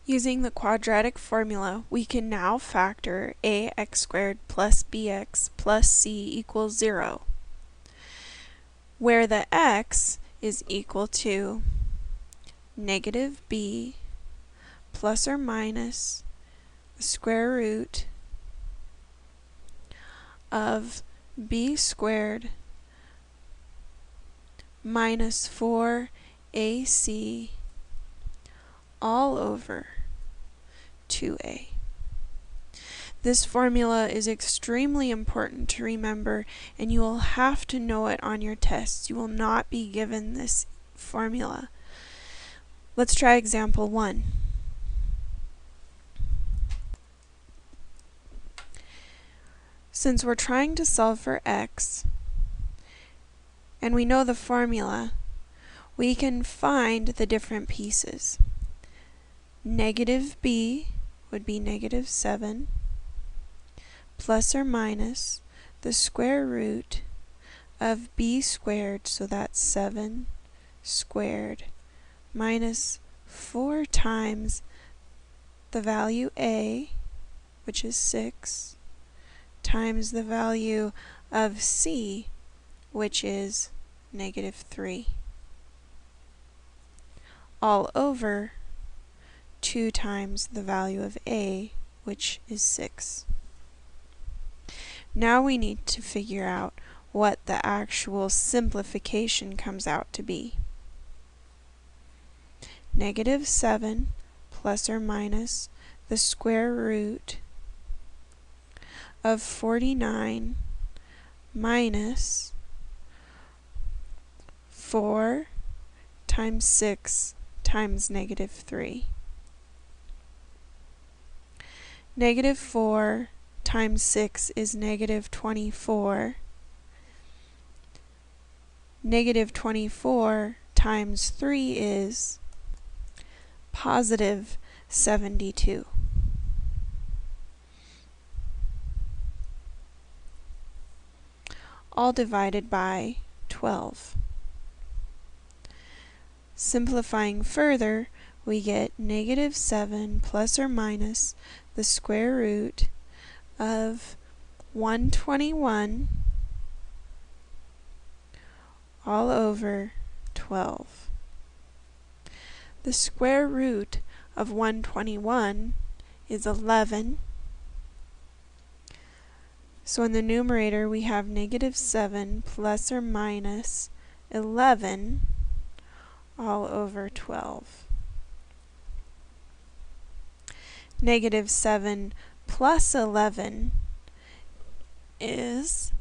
Using the quadratic formula, we can now factor ax squared plus bx plus c equals 0, where the x is equal to negative b plus or minus the square root of b squared minus 4ac all over 2a. This formula is extremely important to remember, and you will have to know it on your tests. You will not be given this formula. Let's try example 1. Since we're trying to solve for x, and we know the formula, we can find the different pieces. Negative b would be negative 7 plus or minus the square root of b squared, so that's 7 squared, minus 4 times the value a, which is 6, times the value of c, which is negative 3, all over 2 times the value of a, which is 6. Now we need to figure out what the actual simplification comes out to be. Negative 7 plus or minus the square root of 49 minus 4 times 6 times negative 3. Negative 4 times 6 is negative 24. Negative 24 times 3 is positive 72. All divided by 12. Simplifying further, we get negative 7 plus or minus the square root of 121 all over 12. The square root of 121 is 11. So in the numerator we have negative 7 plus or minus 11 all over 12. Negative 7 plus 11 is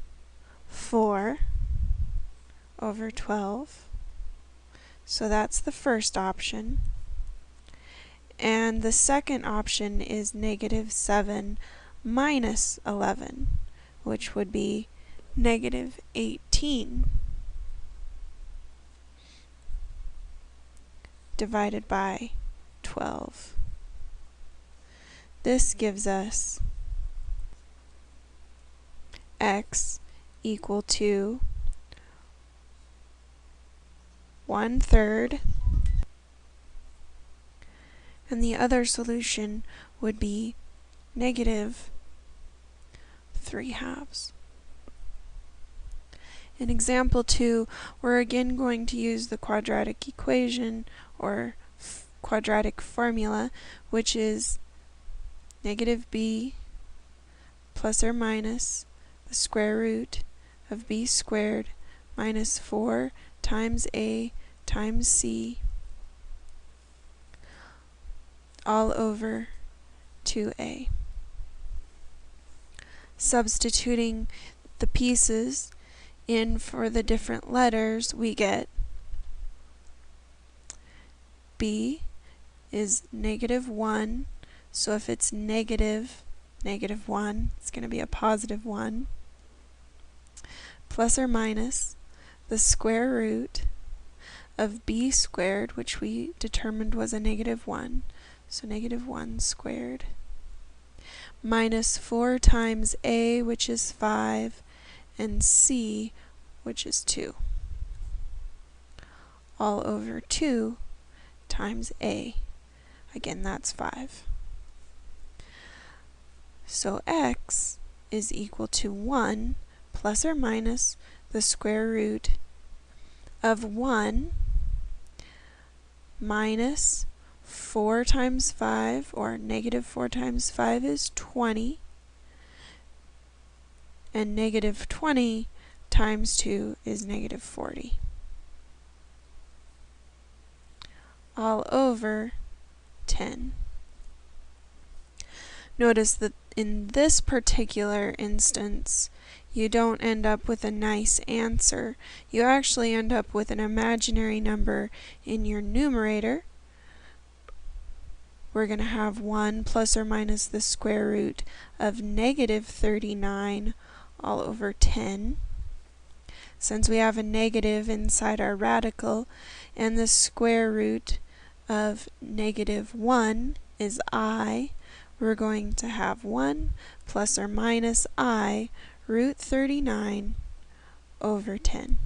4 over 12. So that's the first option. And the second option is negative 7 minus 11, which would be negative 18 divided by 12. This gives us x equal to 1/3, and the other solution would be negative 3/2. In example 2, we're again going to use the quadratic equation or quadratic formula, which is negative b plus or minus the square root of b squared minus 4 times a times c all over 2a. Substituting the pieces in for the different letters, we get b is negative 1, so if it's negative 1, it's going to be a positive 1, plus or minus the square root of b squared, which we determined was a negative 1, so negative 1 squared, minus 4 times a, which is 5, and c, which is 2, all over 2 times a. Again, that's 5. So x is equal to 1 plus or minus the square root of 1 minus 4 times 5, or negative 4 times 5 is 20, and negative 20 times 2 is negative 40. All over 10. Notice that in this particular instance, you don't end up with a nice answer. You actually end up with an imaginary number in your numerator. We're going to have 1 plus or minus the square root of negative 39 all over 10. Since we have a negative inside our radical, and the square root of negative 1 is I, we're going to have 1 plus or minus I root 39 over 10.